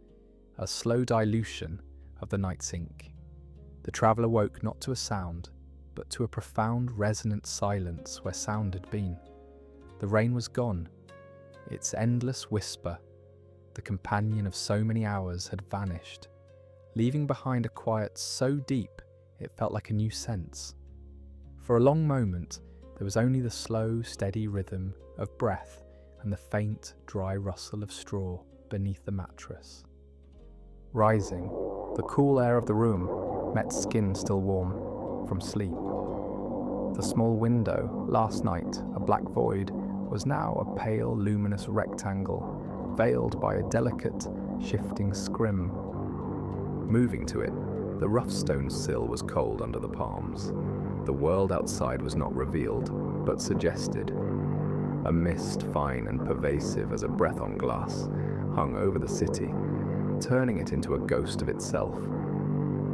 a slow dilution of the night's ink. The traveller woke not to a sound, but to a profound resonant silence where sound had been. The rain was gone. Its endless whisper, the companion of so many hours, had vanished, leaving behind a quiet so deep it felt like a new sense. For a long moment, there was only the slow, steady rhythm of breath and the faint, dry rustle of straw beneath the mattress. Rising, the cool air of the room met skin still warm from sleep. The small window, last night a black void, was now a pale, luminous rectangle, veiled by a delicate, shifting scrim. Moving to it, the rough stone sill was cold under the palms. The world outside was not revealed, but suggested. A mist, fine and pervasive as a breath on glass, hung over the city, turning it into a ghost of itself.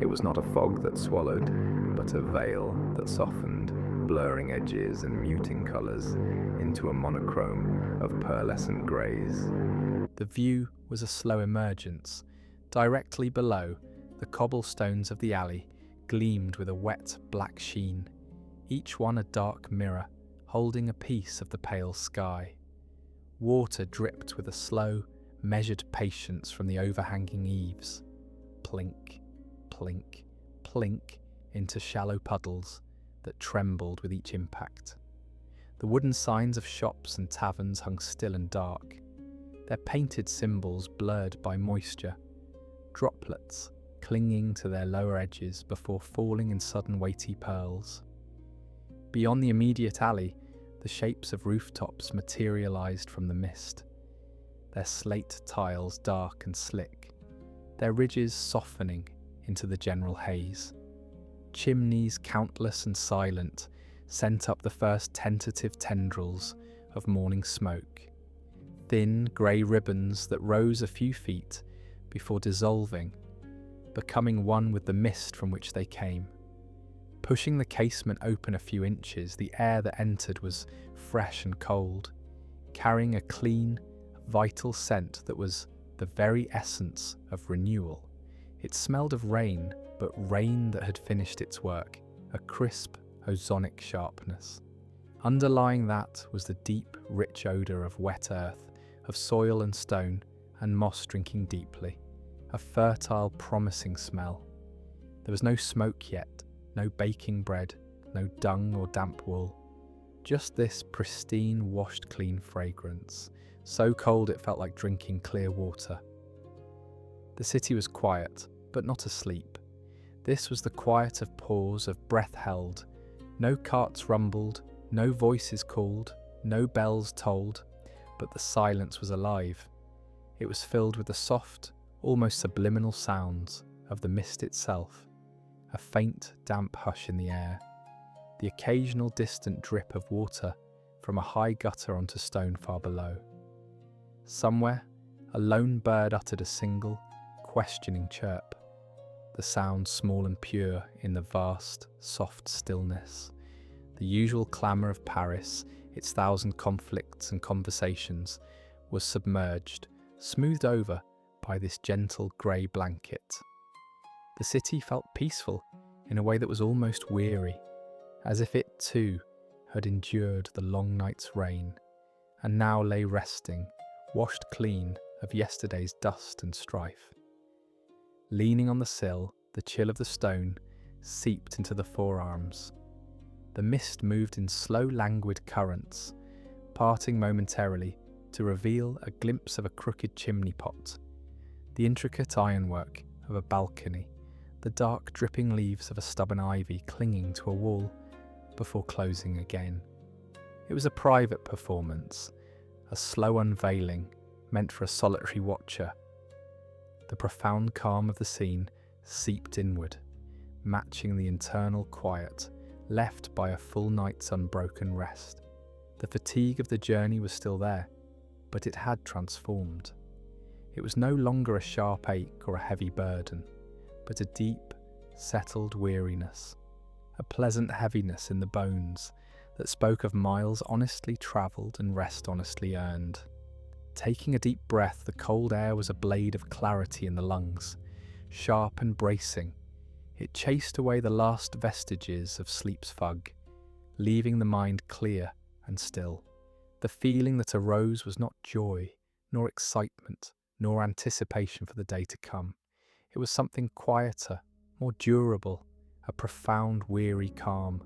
It was not a fog that swallowed, but a veil that softened, blurring edges and muting colours into a monochrome of pearlescent greys. The view was a slow emergence. Directly below, the cobblestones of the alley gleamed with a wet black sheen, each one a dark mirror holding a piece of the pale sky. Water dripped with a slow, measured patience from the overhanging eaves. Plink, plink, plink into shallow puddles that trembled with each impact. The wooden signs of shops and taverns hung still and dark, their painted symbols blurred by moisture, droplets clinging to their lower edges before falling in sudden weighty pearls. Beyond the immediate alley, the shapes of rooftops materialized from the mist, their slate tiles dark and slick, their ridges softening into the general haze. Chimneys, countless and silent, sent up the first tentative tendrils of morning smoke, thin grey ribbons that rose a few feet before dissolving, becoming one with the mist from which they came. Pushing the casement open a few inches, the air that entered was fresh and cold, carrying a clean, vital scent that was the very essence of renewal. It smelled of rain, but rain that had finished its work, a crisp, ozonic sharpness. Underlying that was the deep, rich odour of wet earth, of soil and stone, and moss drinking deeply, a fertile, promising smell. There was no smoke yet, no baking bread, no dung or damp wool, just this pristine, washed clean fragrance, so cold it felt like drinking clear water. The city was quiet, but not asleep. This was the quiet of pause, of breath held. No carts rumbled, no voices called, no bells tolled, but the silence was alive. It was filled with the soft, almost subliminal sounds of the mist itself, a faint, damp hush in the air, the occasional distant drip of water from a high gutter onto stone far below. Somewhere, a lone bird uttered a single, questioning chirp, the sound small and pure in the vast, soft stillness. The usual clamour of Paris, its thousand conflicts and conversations, was submerged, smoothed over by this gentle grey blanket. The city felt peaceful in a way that was almost weary, as if it too had endured the long night's rain, and now lay resting, washed clean of yesterday's dust and strife. Leaning on the sill, the chill of the stone seeped into the forearms. The mist moved in slow, languid currents, parting momentarily to reveal a glimpse of a crooked chimney pot, the intricate ironwork of a balcony, the dark dripping leaves of a stubborn ivy clinging to a wall before closing again. It was a private performance, a slow unveiling meant for a solitary watcher. The profound calm of the scene seeped inward, matching the internal quiet left by a full night's unbroken rest. The fatigue of the journey was still there, but it had transformed. It was no longer a sharp ache or a heavy burden, but a deep, settled weariness, a pleasant heaviness in the bones that spoke of miles honestly travelled and rest honestly earned. Taking a deep breath, the cold air was a blade of clarity in the lungs, sharp and bracing. It chased away the last vestiges of sleep's fug, leaving the mind clear and still. The feeling that arose was not joy, nor excitement, nor anticipation for the day to come. It was something quieter, more durable, a profound, weary calm.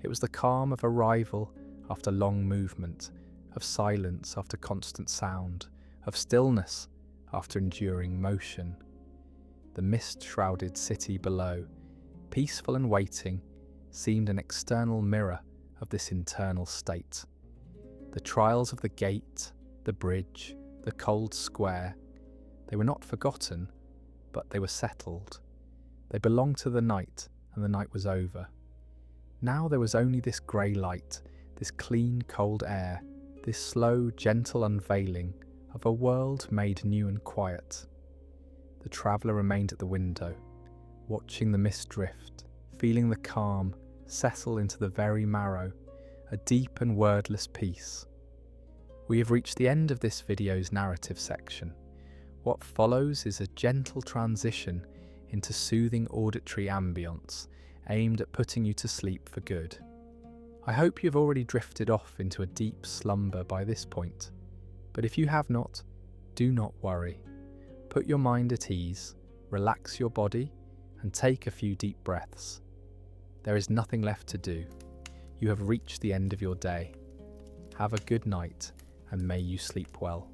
It was the calm of arrival after long movement, of silence after constant sound, of stillness after enduring motion. The mist-shrouded city below, peaceful and waiting, seemed an external mirror of this internal state. The trials of the gate, the bridge, the cold square, they were not forgotten, but they were settled. They belonged to the night, and the night was over. Now there was only this grey light, this clean, cold air, this slow, gentle unveiling of a world made new and quiet. The traveller remained at the window, watching the mist drift, feeling the calm settle into the very marrow, a deep and wordless peace. We have reached the end of this video's narrative section. What follows is a gentle transition into soothing auditory ambience aimed at putting you to sleep for good. I hope you've already drifted off into a deep slumber by this point, but if you have not, do not worry. Put your mind at ease, relax your body, and take a few deep breaths. There is nothing left to do. You have reached the end of your day. Have a good night, and may you sleep well.